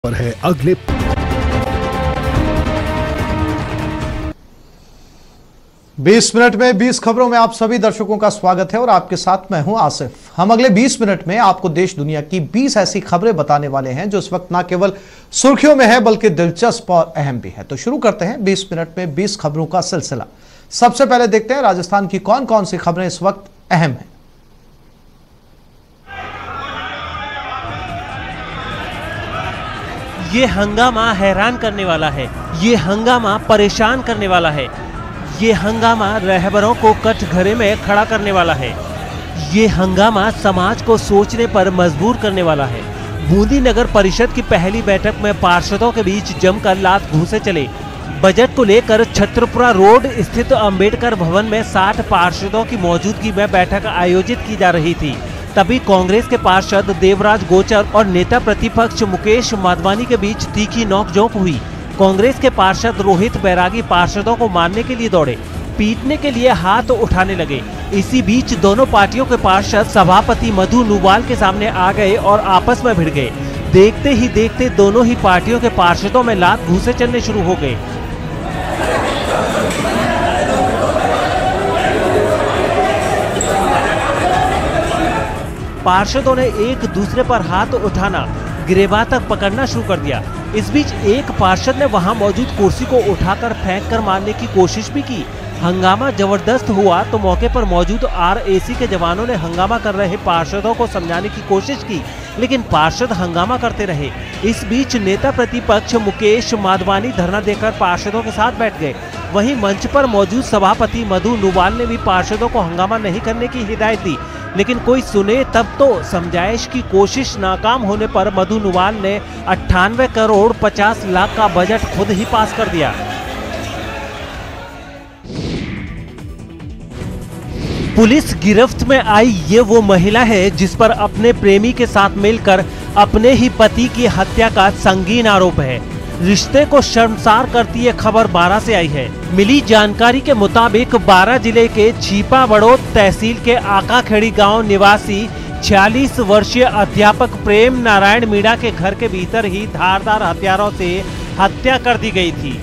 पर है अगले 20 मिनट में 20 खबरों में आप सभी दर्शकों का स्वागत है और आपके साथ मैं हूं आसिफ। हम अगले 20 मिनट में आपको देश दुनिया की 20 ऐसी खबरें बताने वाले हैं जो इस वक्त ना केवल सुर्खियों में है बल्कि दिलचस्प और अहम भी है। तो शुरू करते हैं 20 मिनट में 20 खबरों का सिलसिला। सबसे पहले देखते हैं राजस्थान की कौन कौन सी खबरें इस वक्त अहम है। ये हंगामा हैरान करने वाला है, ये हंगामा परेशान करने वाला है, ये हंगामा रहबरों को कटघरे में खड़ा करने वाला है, ये हंगामा समाज को सोचने पर मजबूर करने वाला है। बूंदी नगर परिषद की पहली बैठक में पार्षदों के बीच जमकर लात घूंसे चले। बजट को लेकर छत्रपुरा रोड स्थित अंबेडकर भवन में 60 पार्षदों की मौजूदगी में बैठक आयोजित की जा रही थी। तभी कांग्रेस के पार्षद देवराज गोचर और नेता प्रतिपक्ष मुकेश माधवानी के बीच तीखी नोकझोंक हुई। कांग्रेस के पार्षद रोहित बैरागी पार्षदों को मारने के लिए दौड़े, पीटने के लिए हाथ उठाने लगे। इसी बीच दोनों पार्टियों के पार्षद सभापति मधु नुवाल के सामने आ गए और आपस में भिड़ गए। देखते ही देखते दोनों ही पार्टियों के पार्षदों में लात घूंसे चलने शुरू हो गए। पार्षदों ने एक दूसरे पर हाथ उठाना, गिरेबान तक पकड़ना शुरू कर दिया। इस बीच एक पार्षद ने वहां मौजूद कुर्सी को उठाकर फेंककर मारने की कोशिश भी की। हंगामा जबरदस्त हुआ तो मौके पर मौजूद आरएसी के जवानों ने हंगामा कर रहे पार्षदों को समझाने की कोशिश की, लेकिन पार्षद हंगामा करते रहे। इस बीच नेता प्रतिपक्ष मुकेश माधवानी धरना देकर पार्षदों के साथ बैठ गए। वहीं मंच पर मौजूद सभापति मधु नुवाल ने भी पार्षदों को हंगामा नहीं करने की हिदायत दी, लेकिन कोई सुने तब तो। समझाइश की कोशिश नाकाम होने पर मधु नुवाल ने 98 करोड़ 50 लाख का बजट खुद ही पास कर दिया। पुलिस गिरफ्त में आई ये वो महिला है जिस पर अपने प्रेमी के साथ मिलकर अपने ही पति की हत्या का संगीन आरोप है। रिश्ते को शर्मसार करती ये खबर बारां से आई है। मिली जानकारी के मुताबिक बारां जिले के छीपा बड़ौद तहसील के आकाखेड़ी गांव निवासी 46 वर्षीय अध्यापक प्रेम नारायण मीणा के घर के भीतर ही धारदार हथियारों से हत्या कर दी गई थी।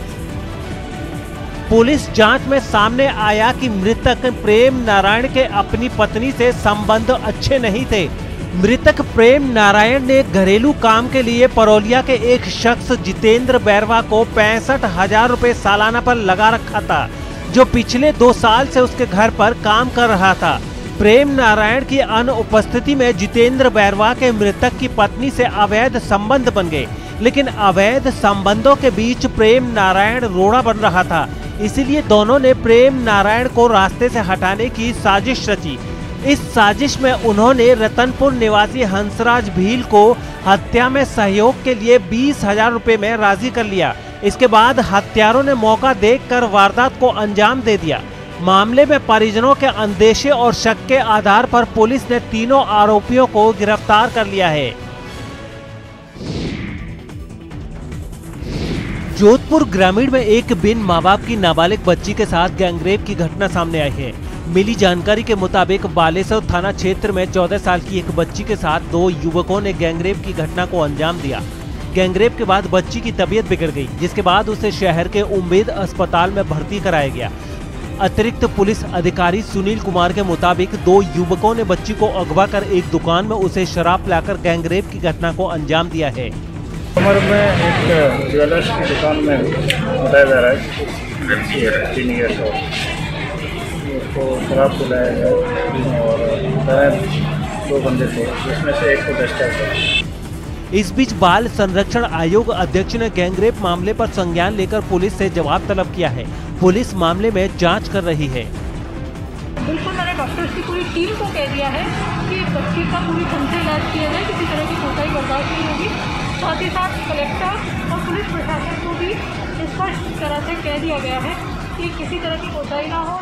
पुलिस जांच में सामने आया कि मृतक प्रेम नारायण के अपनी पत्नी से संबंध अच्छे नहीं थे। मृतक प्रेम नारायण ने घरेलू काम के लिए परौलिया के एक शख्स जितेंद्र बैरवा को 65,000 रुपए सालाना पर लगा रखा था, जो पिछले 2 साल से उसके घर पर काम कर रहा था। प्रेम नारायण की अनुपस्थिति में जितेंद्र बैरवा के मृतक की पत्नी से अवैध संबंध बन गए, लेकिन अवैध संबंधों के बीच प्रेम नारायण रोड़ा बन रहा था। इसीलिए दोनों ने प्रेम नारायण को रास्ते से हटाने की साजिश रची। इस साजिश में उन्होंने रतनपुर निवासी हंसराज भील को हत्या में सहयोग के लिए 20,000 रुपए में राजी कर लिया। इसके बाद हत्यारों ने मौका देखकर वारदात को अंजाम दे दिया। मामले में परिजनों के अंदेशे और शक के आधार पर पुलिस ने तीनों आरोपियों को गिरफ्तार कर लिया है। जोधपुर ग्रामीण में एक बिन माँ बाप की नाबालिग बच्ची के साथ गैंगरेप की घटना सामने आई है। मिली जानकारी के मुताबिक बालेसर थाना क्षेत्र में 14 साल की एक बच्ची के साथ 2 युवकों ने गैंगरेप की घटना को अंजाम दिया। गैंगरेप के बाद बच्ची की तबीयत बिगड़ गई, जिसके बाद उसे शहर के उम्मेद अस्पताल में भर्ती कराया गया। अतिरिक्त पुलिस अधिकारी सुनील कुमार के मुताबिक 2 युवकों ने बच्ची को अगवा कर एक दुकान में उसे शराब पिलाकर गैंगरेप की घटना को अंजाम दिया है। उम्र में एक ज्वेलर्स की दुकान में बताया जा रहा है लड़की है 3 ईयर्स ओल्ड, उसको शराब पिलाया गया और 2 बंदे थे, जिसमें से एक को डिस्चार्ज किया। इस बीच बाल संरक्षण आयोग अध्यक्ष ने गैंगरेप मामले पर संज्ञान लेकर पुलिस से जवाब तलब किया है। पुलिस मामले में जांच कर रही है। बिल्कुल मैंने डॉक्टर्स की पूरी टीम को कह दिया है कि बच्ची का पूरी ढंग से इलाज किया जाए, किसी तरह की कोताही बर्दाश्त नहीं होगी। साथ ही साथ कलेक्टर और पुलिस प्रशासन को भी स्पष्ट तरह से कह दिया गया है कि किसी तरह की कोताही ना हो।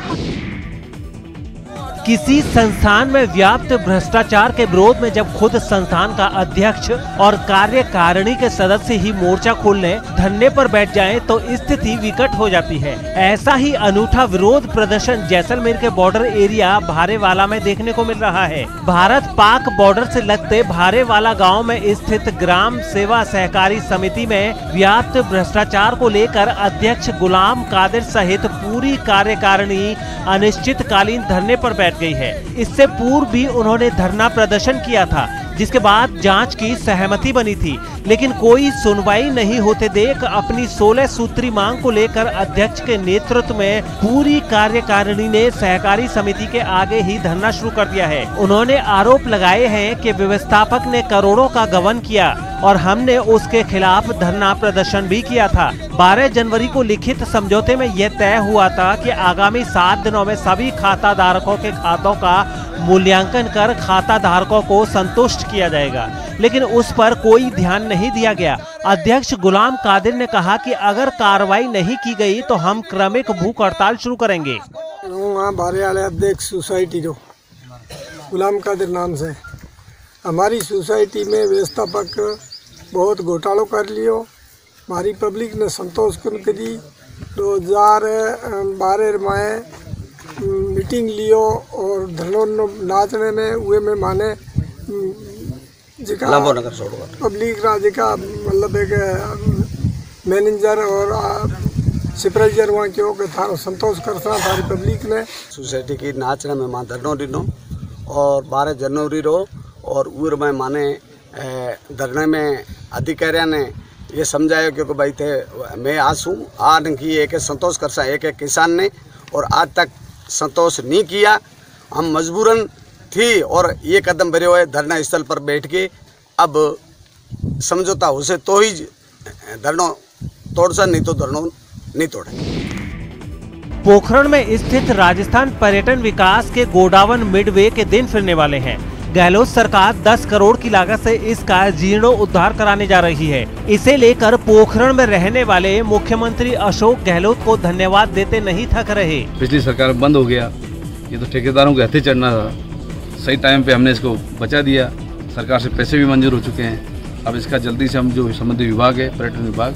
किसी संस्थान में व्याप्त भ्रष्टाचार के विरोध में जब खुद संस्थान का अध्यक्ष और कार्यकारिणी के सदस्य ही मोर्चा खोलने धरने पर बैठ जाएं तो स्थिति विकट हो जाती है। ऐसा ही अनूठा विरोध प्रदर्शन जैसलमेर के बॉर्डर एरिया भारेवाला में देखने को मिल रहा है। भारत पाक बॉर्डर से लगते भारेवाला गांव में स्थित ग्राम सेवा सहकारी समिति में व्याप्त भ्रष्टाचार को लेकर अध्यक्ष गुलाम कादिर सहित पूरी कार्यकारिणी अनिश्चितकालीन धरने पर बैठ गई है। इससे पूर्व भी उन्होंने धरना प्रदर्शन किया था, जिसके बाद जांच की सहमति बनी थी, लेकिन कोई सुनवाई नहीं होते देख अपनी 16 सूत्री मांग को लेकर अध्यक्ष के नेतृत्व में पूरी कार्यकारिणी ने सहकारी समिति के आगे ही धरना शुरू कर दिया है। उन्होंने आरोप लगाए हैं कि व्यवस्थापक ने करोड़ों का गबन किया और हमने उसके खिलाफ धरना प्रदर्शन भी किया था। 12 जनवरी को लिखित समझौते में यह तय हुआ था कि आगामी 7 दिनों में सभी खाता धारकों के खातों का मूल्यांकन कर खाता धारकों को संतुष्ट किया जाएगा, लेकिन उस पर कोई ध्यान नहीं दिया गया। अध्यक्ष गुलाम कादिर ने कहा कि अगर कार्रवाई नहीं की गई तो हम क्रमिक भूख हड़ताल शुरू करेंगे। भारेवाला अध्यक्ष सोसाइटी रो गुलाम कादिर नाम से हमारी सोसाइटी में व्यवस्थापक बहुत घोटालों कर लियो। हमारी पब्लिक ने संतोष करी 2012 में मीटिंग लियो और धरनो नाचने में हुए में माने जिका पब्लिक रा जिका मतलब एक मैनेजर और सुपरवाइजर वहाँ क्यों के थारो संतोष करता थारी पब्लिक ने सोसाइटी की नाचने में मां धरनो दिनो और 12 जनवरी रो और उर में माने धरने में अधिकारियों ने ये समझाया क्योंकि भाई थे मैं आसूँ आज की एक संतोष कर सा एक किसान ने और आज तक संतोष नहीं किया। हम मजबूरन थी और ये कदम भरे हुए धरना स्थल पर बैठ के अब समझौता हो से तो ही धरनो तोड़ सा, नहीं तो धरनो नहीं तोड़े। पोखरण में स्थित राजस्थान पर्यटन विकास के गोडावन मिडवे के दिन फिरने वाले हैं। गहलोत सरकार 10 करोड़ की लागत से इसका जीर्णोद्धार कराने जा रही है। इसे लेकर पोखरण में रहने वाले मुख्यमंत्री अशोक गहलोत को धन्यवाद देते नहीं थक रहे। पिछली सरकार बंद हो गया, ये तो ठेकेदारों के हथे चढ़ना था। सही टाइम पे हमने इसको बचा दिया, सरकार से पैसे भी मंजूर हो चुके हैं। अब इसका जल्दी से हम जो संबंधित विभाग है पर्यटन विभाग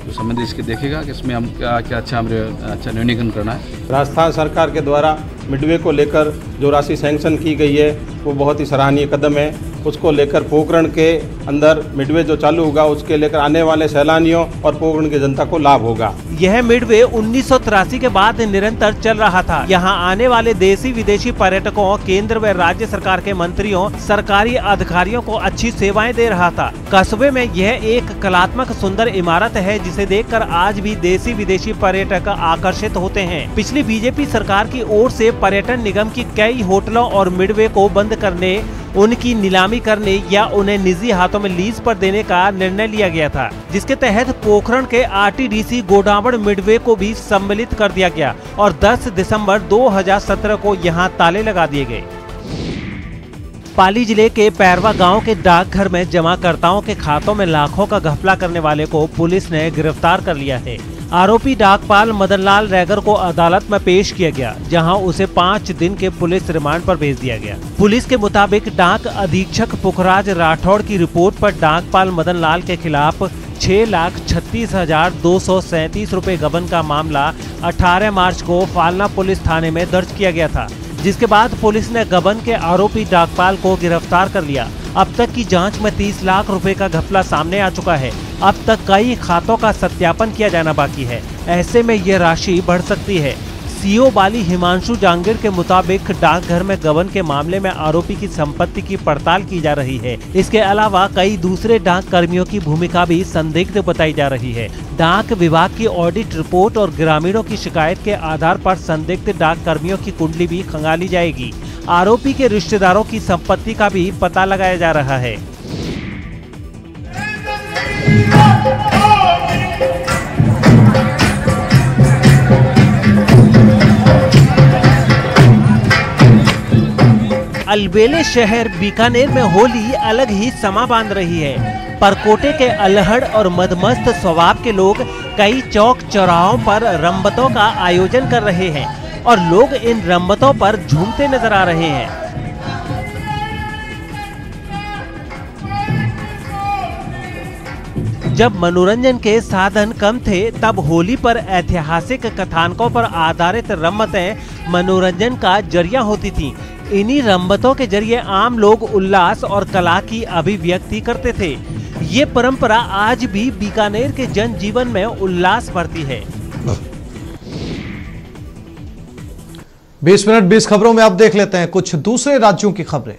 जो संबंधित इसके देखेगा कि इसमें हम क्या अच्छा न्यूनीकरण करना है। राजस्थान सरकार के द्वारा मिडवे को लेकर जो राशि सैंक्शन की गई है वो बहुत ही सराहनीय कदम है। उसको लेकर पोखरण के अंदर मिडवे जो चालू होगा उसके लेकर आने वाले सैलानियों और पोखरण की जनता को लाभ होगा। यह मिडवे 1983 के बाद निरंतर चल रहा था। यहाँ आने वाले देशी विदेशी पर्यटकों, केंद्र व राज्य सरकार के मंत्रियों, सरकारी अधिकारियों को अच्छी सेवाएं दे रहा था। कस्बे में यह एक कलात्मक सुंदर इमारत है जिसे देखकर आज भी देशी विदेशी पर्यटक आकर्षित होते हैं। पिछली बीजेपी सरकार की ओर से पर्यटन निगम की कई होटलों और मिडवे को बंद करने, उनकी नीलामी करने या उन्हें निजी हाथों में लीज पर देने का निर्णय लिया गया था, जिसके तहत पोखरण के आरटीडीसी गोडावण मिडवे को भी सम्मिलित कर दिया गया और 10 दिसंबर 2017 को यहां ताले लगा दिए गए। पाली जिले के पैरवा गांव के डाकघर में जमाकर्ताओं के खातों में लाखों का घपला करने वाले को पुलिस ने गिरफ्तार कर लिया है। आरोपी डाकपाल मदनलाल रैगर को अदालत में पेश किया गया, जहां उसे 5 दिन के पुलिस रिमांड पर भेज दिया गया। पुलिस के मुताबिक डाक अधीक्षक पुखराज राठौड़ की रिपोर्ट पर डाकपाल मदनलाल के खिलाफ 6,36,237 रुपए गबन का मामला 18 मार्च को फालना पुलिस थाने में दर्ज किया गया था, जिसके बाद पुलिस ने गबन के आरोपी डाकपाल को गिरफ्तार कर लिया। अब तक की जांच में 30 लाख रुपए का घपला सामने आ चुका है। अब तक कई खातों का सत्यापन किया जाना बाकी है। ऐसे में यह राशि बढ़ सकती है। सीओ बाली हिमांशु जांगीर के मुताबिक डाकघर में गबन के मामले में आरोपी की संपत्ति की पड़ताल की जा रही है। इसके अलावा कई दूसरे डाक कर्मियों की भूमिका भी संदिग्ध बताई जा रही है। डाक विभाग की ऑडिट रिपोर्ट और ग्रामीणों की शिकायत के आधार पर संदिग्ध डाक कर्मियों की कुंडली भी खंगाली जाएगी। आरोपी के रिश्तेदारों की संपत्ति का भी पता लगाया जा रहा है। अलबेले शहर बीकानेर में होली अलग ही समा बांध रही है। परकोटे के अल्हड़ और मदमस्त स्वभाव के लोग कई चौक चौराहों पर रंबतों का आयोजन कर रहे हैं। और लोग इन रम्मतों पर झूमते नजर आ रहे हैं। जब मनोरंजन के साधन कम थे तब होली पर ऐतिहासिक कथानकों पर आधारित रम्मतें मनोरंजन का जरिया होती थीं। इन्हीं रम्मतों के जरिए आम लोग उल्लास और कला की अभिव्यक्ति करते थे। ये परंपरा आज भी बीकानेर के जनजीवन में उल्लास भरती है। 20 मिनट 20 खबरों में अब देख लेते हैं कुछ दूसरे राज्यों की खबरें।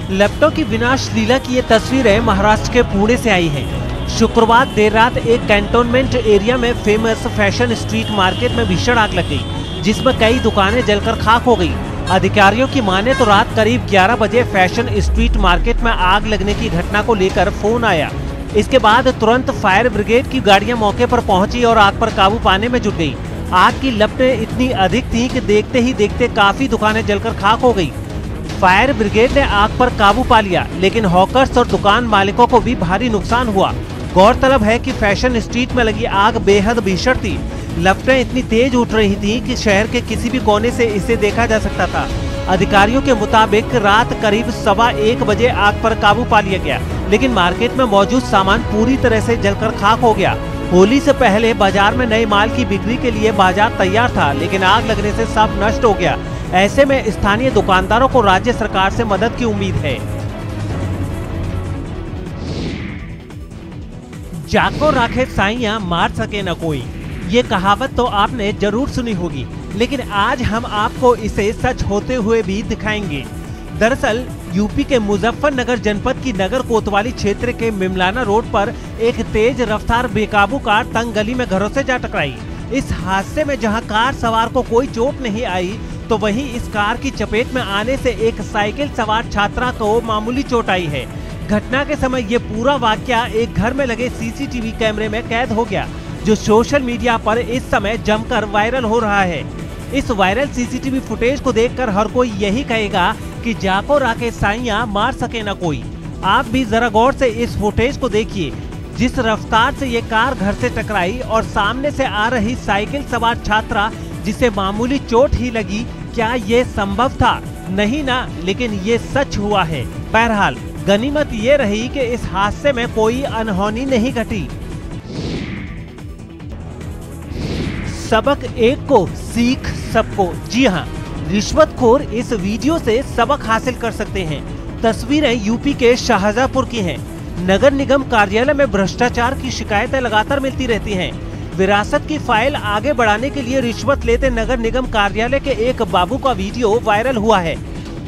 लैपटॉप की विनाश लीला की ये तस्वीरें महाराष्ट्र के पुणे से आई हैं। शुक्रवार देर रात एक कैंटोनमेंट एरिया में फेमस फैशन स्ट्रीट मार्केट में भीषण आग लग गई, जिसमें कई दुकानें जलकर खाक हो गई। अधिकारियों की माने तो रात करीब 11 बजे फैशन स्ट्रीट मार्केट में आग लगने की घटना को लेकर फोन आया। इसके बाद तुरंत फायर ब्रिगेड की गाड़ियां मौके पर पहुंची और आग पर काबू पाने में जुट गई। आग की लपटें इतनी अधिक थीं कि देखते ही देखते काफी दुकानें जलकर खाक हो गई। फायर ब्रिगेड ने आग पर काबू पा लिया, लेकिन हॉकर्स और दुकान मालिकों को भी भारी नुकसान हुआ। गौरतलब है कि फैशन स्ट्रीट में लगी आग बेहद भीषण थी। लपटें इतनी तेज उठ रही थी कि शहर के किसी भी कोने से इसे देखा जा सकता था। अधिकारियों के मुताबिक रात करीब 1:15 बजे आग पर काबू पा लिया गया, लेकिन मार्केट में मौजूद सामान पूरी तरह से जलकर खाक हो गया। होली से पहले बाजार में नए माल की बिक्री के लिए बाजार तैयार था, लेकिन आग लगने से सब नष्ट हो गया। ऐसे में स्थानीय दुकानदारों को राज्य सरकार से मदद की उम्मीद है। जाको राखे साइयां मार सके न कोई, ये कहावत तो आपने जरूर सुनी होगी, लेकिन आज हम आपको इसे सच होते हुए भी दिखाएंगे। दरअसल यूपी के मुजफ्फरनगर जनपद की नगर कोतवाली क्षेत्र के मिमलाना रोड पर एक तेज रफ्तार बेकाबू कार तंग गली में घरों से जा टकराई। इस हादसे में जहां कार सवार को कोई चोट नहीं आई, तो वहीं इस कार की चपेट में आने से एक साइकिल सवार छात्रा को मामूली चोट आई है। घटना के समय ये पूरा वाकया एक घर में लगे सीसीटीवी कैमरे में कैद हो गया, जो सोशल मीडिया पर इस समय जमकर वायरल हो रहा है। इस वायरल सीसीटीवी फुटेज को देखकर हर कोई यही कहेगा कि जाको राके साइयां मार सके न कोई। आप भी जरा गौर से इस फुटेज को देखिए। जिस रफ्तार से ये कार घर से टकराई और सामने से आ रही साइकिल सवार छात्रा जिसे मामूली चोट ही लगी, क्या ये संभव था? नहीं ना, लेकिन ये सच हुआ है। बहरहाल गनीमत ये रही कि इस हादसे में कोई अनहोनी नहीं घटी। सबक एक को सीख सबको। जी हाँ, रिश्वतखोर इस वीडियो से सबक हासिल कर सकते हैं। तस्वीरें यूपी के शाहजहांपुर की हैं। नगर निगम कार्यालय में भ्रष्टाचार की शिकायतें लगातार मिलती रहती हैं। विरासत की फाइल आगे बढ़ाने के लिए रिश्वत लेते नगर निगम कार्यालय के एक बाबू का वीडियो वायरल हुआ है।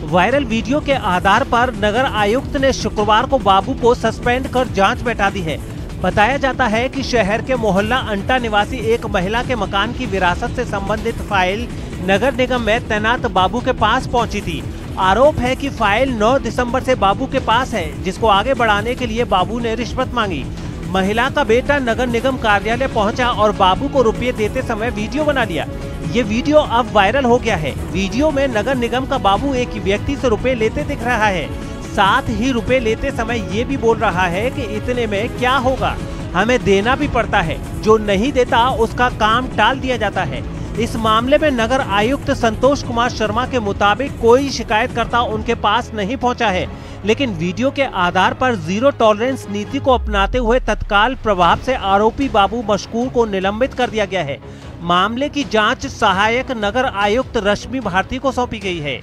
वायरल वीडियो के आधार पर नगर आयुक्त ने शुक्रवार को बाबू को सस्पेंड कर जांच बैठा दी है। बताया जाता है कि शहर के मोहल्ला अंटा निवासी एक महिला के मकान की विरासत से संबंधित फाइल नगर निगम में तैनात बाबू के पास पहुंची थी। आरोप है कि फाइल 9 दिसंबर से बाबू के पास है, जिसको आगे बढ़ाने के लिए बाबू ने रिश्वत मांगी। महिला का बेटा नगर निगम कार्यालय पहुंचा और बाबू को रुपये देते समय वीडियो बना लिया। ये वीडियो अब वायरल हो गया है। वीडियो में नगर निगम का बाबू एक व्यक्ति से रुपए लेते दिख रहा है। साथ ही रुपए लेते समय ये भी बोल रहा है कि इतने में क्या होगा, हमें देना भी पड़ता है, जो नहीं देता उसका काम टाल दिया जाता है। इस मामले में नगर आयुक्त संतोष कुमार शर्मा के मुताबिक कोई शिकायतकर्ता उनके पास नहीं पहुंचा है, लेकिन वीडियो के आधार पर जीरो टॉलरेंस नीति को अपनाते हुए तत्काल प्रभाव से आरोपी बाबू मशकूर को निलंबित कर दिया गया है। मामले की जांच सहायक नगर आयुक्त रश्मि भारती को सौंपी गई है।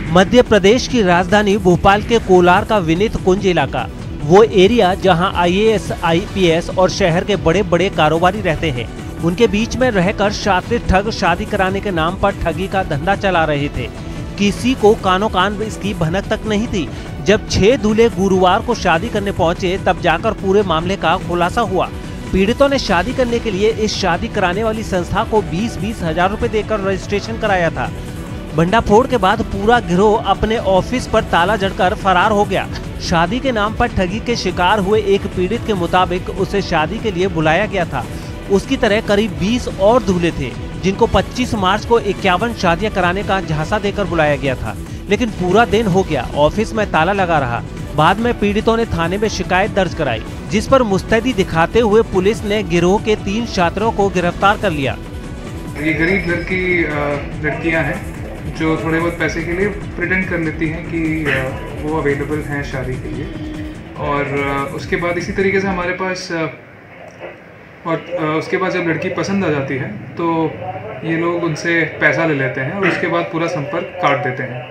मध्य प्रदेश की राजधानी भोपाल के कोलार का विनीत कुंज इलाका, वो एरिया जहां IAS, IPS और शहर के बड़े बड़े कारोबारी रहते हैं, उनके बीच में रहकर शातिर ठग शादी कराने के नाम पर ठगी का धंधा चला रहे थे। किसी को कानो कान इसकी भनक तक नहीं थी। जब 6 दूल्हे गुरुवार को शादी करने पहुंचे, तब जाकर पूरे मामले का खुलासा हुआ। पीड़ितों ने शादी करने के लिए इस शादी कराने वाली संस्था को 20-20 हजार रुपए देकर रजिस्ट्रेशन कराया था। भंडाफोड़ के बाद पूरा गिरोह अपने ऑफिस पर ताला जड़कर फरार हो गया। शादी के नाम पर ठगी के शिकार हुए एक पीड़ित के मुताबिक उसे शादी के लिए बुलाया गया था। उसकी तरह करीब 20 और दूल्हे थे, जिनको 25 मार्च को 51 शादियां कराने का झांसा देकर बुलाया गया था, लेकिन पूरा दिन हो गया, ऑफिस में ताला लगा रहा। बाद में पीड़ितों ने थाने में शिकायत दर्ज कराई, जिस पर मुस्तैदी दिखाते हुए पुलिस ने गिरोह के 3 छात्रों को गिरफ्तार कर लिया। ये गरीब लड़कियां हैं जो थोड़े बहुत पैसे के लिए प्रिटेंड कर लेती हैं कि वो अवेलेबल हैं शादी के लिए, और उसके बाद इसी तरीके से हमारे पास उसके बाद जब लड़की पसंद आ जाती है तो ये लोग उनसे पैसा ले लेते हैं और उसके बाद पूरा संपर्क काट देते हैं।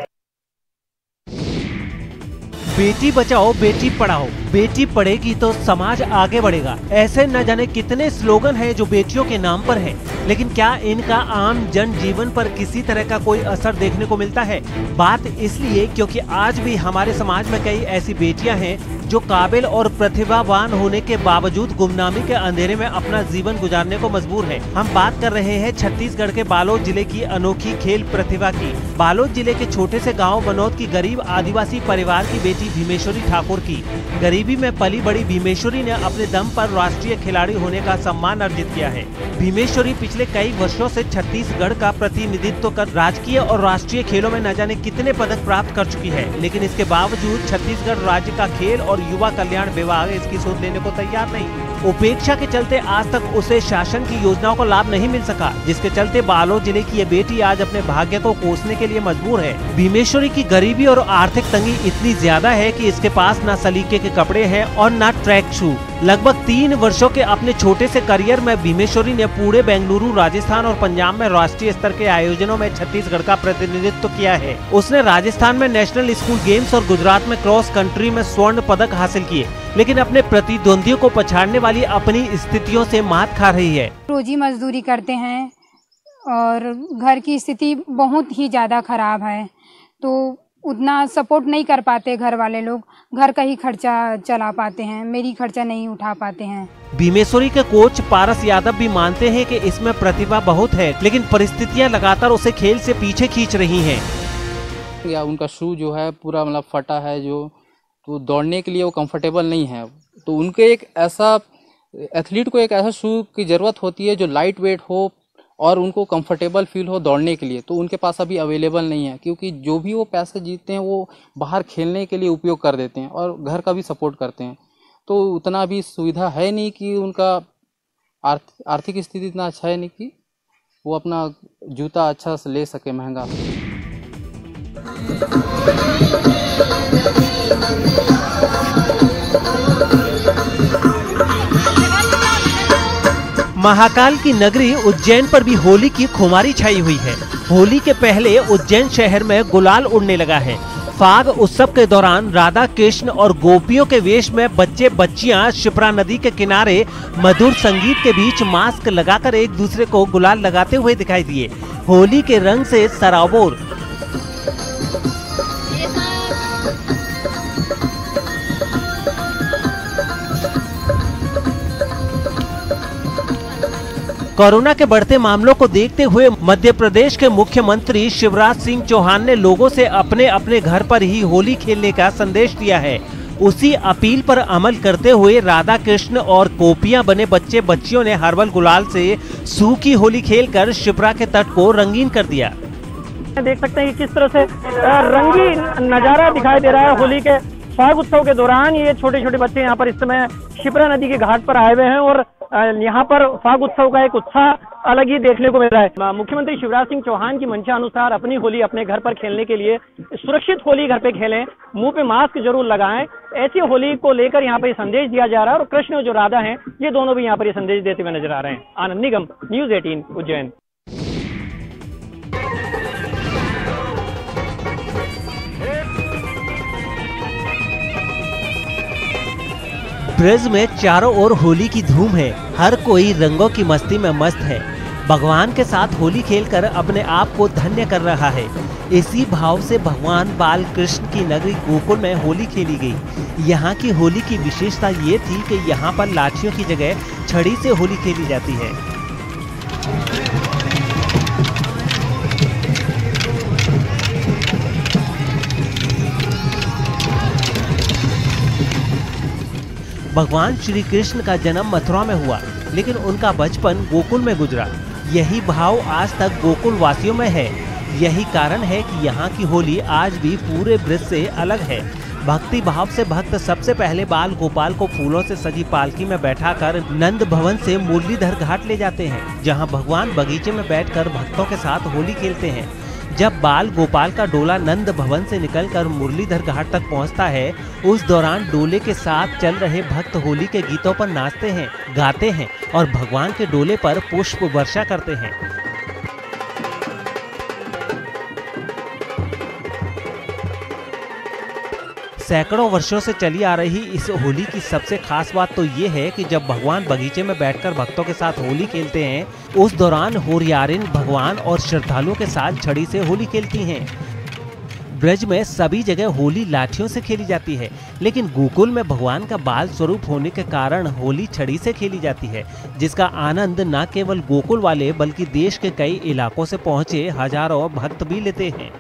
बेटी बचाओ बेटी पढ़ाओ, बेटी पढ़ेगी तो समाज आगे बढ़ेगा, ऐसे न जाने कितने स्लोगन हैं जो बेटियों के नाम पर है, लेकिन क्या इनका आम जन जीवन पर किसी तरह का कोई असर देखने को मिलता है? बात इसलिए क्योंकि आज भी हमारे समाज में कई ऐसी बेटियां हैं जो काबिल और प्रतिभावान होने के बावजूद गुमनामी के अंधेरे में अपना जीवन गुजारने को मजबूर है। हम बात कर रहे हैं छत्तीसगढ़ के बालोद जिले की अनोखी खेल प्रतिभा की। बालोद जिले के छोटे से गांव बनौद की गरीब आदिवासी परिवार की बेटी भीमेश्वरी ठाकुर की गरीबी में पली बड़ी भीमेश्वरी ने अपने दम पर राष्ट्रीय खिलाड़ी होने का सम्मान अर्जित किया है। भीमेश्वरी पिछले कई वर्षों से छत्तीसगढ़ का प्रतिनिधित्व कर राजकीय और राष्ट्रीय खेलों में न जाने कितने पदक प्राप्त कर चुकी है, लेकिन इसके बावजूद छत्तीसगढ़ राज्य का खेल और युवा कल्याण विभाग इसकी सोच लेने को तैयार नहीं। उपेक्षा के चलते आज तक उसे शासन की योजनाओं का लाभ नहीं मिल सका, जिसके चलते बालोद जिले की ये बेटी आज अपने भाग्य को कोसने के लिए मजबूर है। भीमेश्वरी की गरीबी और आर्थिक तंगी इतनी ज्यादा है कि इसके पास न सलीके के कपड़े हैं और न ट्रैक शू। लगभग 3 वर्षों के अपने छोटे से करियर में भीमेश्वरी ने पूरे बेंगलुरु, राजस्थान और पंजाब में राष्ट्रीय स्तर के आयोजनों में छत्तीसगढ़ का प्रतिनिधित्व किया है। उसने राजस्थान में नेशनल स्कूल गेम्स और गुजरात में क्रॉस कंट्री में स्वर्ण पदक हासिल किए, लेकिन अपने प्रतिद्वंदियों को पछाड़ने वाली अपनी स्थितियों से मात खा रही है। रोजी मजदूरी करते हैं और घर की स्थिति बहुत ही ज्यादा खराब है, तो उतना सपोर्ट नहीं कर पाते घर वाले लोग, घर का ही खर्चा चला पाते हैं, मेरी खर्चा नहीं उठा पाते हैं। भीमेश्वरी के कोच पारस यादव भी मानते हैं कि इसमें प्रतिभा बहुत है, लेकिन परिस्थितियां लगातार उसे खेल से पीछे खींच रही हैं। या उनका शू जो है पूरा मतलब फटा है, जो तो दौड़ने के लिए वो कंफर्टेबल नहीं है, तो उनके एक ऐसा एथलीट को एक ऐसा शू की ज़रूरत होती है जो लाइट वेट हो और उनको कंफर्टेबल फील हो दौड़ने के लिए, तो उनके पास अभी अवेलेबल नहीं है, क्योंकि जो भी वो पैसे जीतते हैं वो बाहर खेलने के लिए उपयोग कर देते हैं और घर का भी सपोर्ट करते हैं, तो उतना भी सुविधा है नहीं कि उनका आर्थिक स्थिति इतना अच्छा है नहीं कि वो अपना जूता अच्छा से ले सके महंगा। महाकाल की नगरी उज्जैन पर भी होली की खुमारी छाई हुई है। होली के पहले उज्जैन शहर में गुलाल उड़ने लगा है। फाग उत्सव के दौरान राधा कृष्ण और गोपियों के वेश में बच्चे बच्चियां शिप्रा नदी के किनारे मधुर संगीत के बीच मास्क लगाकर एक दूसरे को गुलाल लगाते हुए दिखाई दिए। होली के रंग से सराबोर कोरोना के बढ़ते मामलों को देखते हुए मध्य प्रदेश के मुख्यमंत्री शिवराज सिंह चौहान ने लोगों से अपने अपने घर पर ही होली खेलने का संदेश दिया है। उसी अपील पर अमल करते हुए राधा कृष्ण और गोपियां बने बच्चे बच्चियों ने हर्बल गुलाल से सूखी होली खेलकर शिप्रा के तट को रंगीन कर दिया। देख सकते हैं कि किस तरह से रंगीन नजारा दिखाई दे रहा है होली के फाग उत्सव के दौरान। ये छोटे छोटे बच्चे यहाँ पर इस समय शिप्रा नदी के घाट पर आए हुए हैं और यहाँ पर फाग उत्सव का एक उत्साह अलग ही देखने को मिल रहा है। मुख्यमंत्री शिवराज सिंह चौहान की मंशा अनुसार अपनी होली अपने घर पर खेलने के लिए सुरक्षित होली घर पे खेलें, मुंह पे मास्क जरूर लगाएं, ऐसी होली को लेकर यहाँ पर संदेश दिया जा रहा है। और कृष्ण जो राधा हैं ये दोनों भी यहाँ पर संदेश देते हुए नजर आ रहे हैं। आनंद निगम, न्यूज 18 उज्जैन। ब्रज में चारों ओर होली की धूम है। हर कोई रंगों की मस्ती में मस्त है। भगवान के साथ होली खेलकर अपने आप को धन्य कर रहा है। इसी भाव से भगवान बाल कृष्ण की नगरी गोकुल में होली खेली गई। यहाँ की होली की विशेषता ये थी कि यहाँ पर लाठियों की जगह छड़ी से होली खेली जाती है। भगवान श्री कृष्ण का जन्म मथुरा में हुआ, लेकिन उनका बचपन गोकुल में गुजरा। यही भाव आज तक गोकुल वासियों में है। यही कारण है कि यहाँ की होली आज भी पूरे ब्रज से अलग है। भक्ति भाव से भक्त सबसे पहले बाल गोपाल को फूलों से सजी पालकी में बैठाकर नंद भवन से मुरलीधर घाट ले जाते हैं, जहां भगवान बगीचे में बैठकर भक्तों के साथ होली खेलते हैं। जब बाल गोपाल का डोला नंद भवन से निकलकर मुरलीधर घाट तक पहुंचता है, उस दौरान डोले के साथ चल रहे भक्त होली के गीतों पर नाचते हैं, गाते हैं और भगवान के डोले पर पुष्प वर्षा करते हैं। सैकड़ों वर्षों से चली आ रही इस होली की सबसे खास बात तो ये है कि जब भगवान बगीचे में बैठकर भक्तों के साथ होली खेलते हैं, उस दौरान होरियारिन भगवान और श्रद्धालुओं के साथ छड़ी से होली खेलती हैं। ब्रज में सभी जगह होली लाठियों से खेली जाती है, लेकिन गोकुल में भगवान का बाल स्वरूप होने के कारण होली छड़ी से खेली जाती है, जिसका आनंद न केवल गोकुल वाले बल्कि देश के कई इलाकों से पहुंचे हजारों भक्त भी लेते हैं।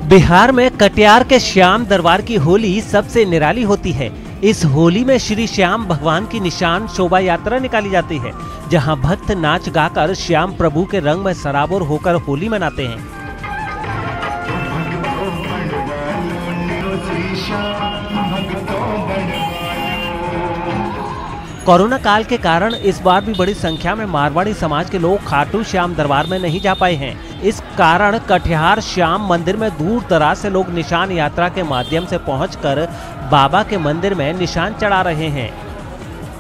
बिहार में कटिहार के श्याम दरबार की होली सबसे निराली होती है। इस होली में श्री श्याम भगवान की निशान शोभा यात्रा निकाली जाती है, जहां भक्त नाच गाकर श्याम प्रभु के रंग में सराबोर होकर होली मनाते हैं। कोरोना काल के कारण इस बार भी बड़ी संख्या में मारवाड़ी समाज के लोग खाटू श्याम दरबार में नहीं जा पाए हैं। इस कारण कटिहार श्याम मंदिर में दूर दराज से लोग निशान यात्रा के माध्यम से पहुंचकर बाबा के मंदिर में निशान चढ़ा रहे हैं।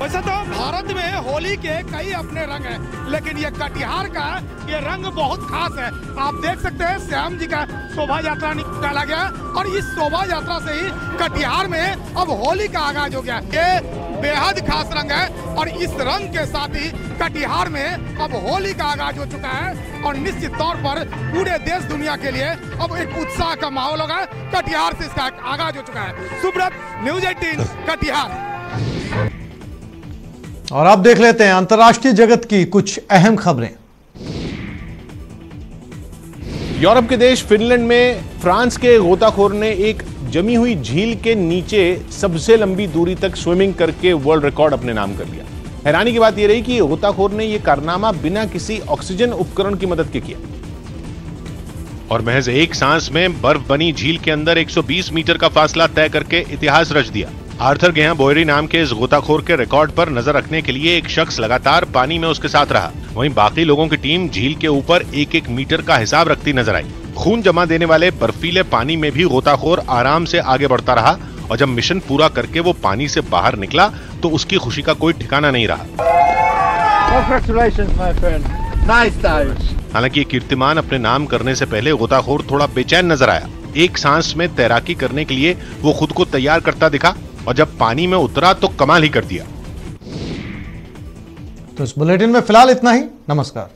वैसे तो भारत में होली के कई अपने रंग हैं, लेकिन ये कटिहार का ये रंग बहुत खास है। आप देख सकते हैं श्याम जी का शोभा यात्रा निकाला गया और इस शोभा यात्रा से ही कटिहार में अब होली का आगाज हो गया। ये बेहद खास रंग है और इस रंग के साथ ही कटिहार में अब होली का आगाज हो चुका है और निश्चित तौर पर पूरे देश दुनिया के लिए अब एक उत्साह का माहौल होगा। कटिहार से इसका आगाज हो चुका है। सुब्रत, न्यूज़ 18 कटिहार। और अब देख लेते हैं अंतर्राष्ट्रीय जगत की कुछ अहम खबरें। यूरोप के देश फिनलैंड में फ्रांस के गोताखोर ने एक जमी हुई झील के नीचे सबसे लंबी दूरी तक स्विमिंग करके वर्ल्ड रिकॉर्ड अपने नाम कर लिया। हैरानी की बात यह रही कि गोताखोर ने यह कारनामा बिना किसी ऑक्सीजन उपकरण की मदद के किया और महज एक सांस में बर्फ बनी झील के अंदर 120 मीटर का फासला तय करके इतिहास रच दिया। आर्थर गेहा बोयरी नाम के इस गोताखोर के रिकॉर्ड पर नजर रखने के लिए एक शख्स लगातार पानी में उसके साथ रहा। वहीं बाकी लोगों की टीम झील के ऊपर 1-1 मीटर का हिसाब रखती नजर आई। खून जमा देने वाले बर्फीले पानी में भी गोताखोर आराम से आगे बढ़ता रहा और जब मिशन पूरा करके वो पानी से बाहर निकला तो उसकी खुशी का कोई ठिकाना नहीं रहा। हालांकि ये कीर्तिमान अपने नाम करने से पहले गोताखोर थोड़ा बेचैन नजर आया। एक सांस में तैराकी करने के लिए वो खुद को तैयार करता दिखा और जब पानी में उतरा तो कमाल ही कर दिया। तो इस बुलेटिन में फिलहाल इतना ही। नमस्कार।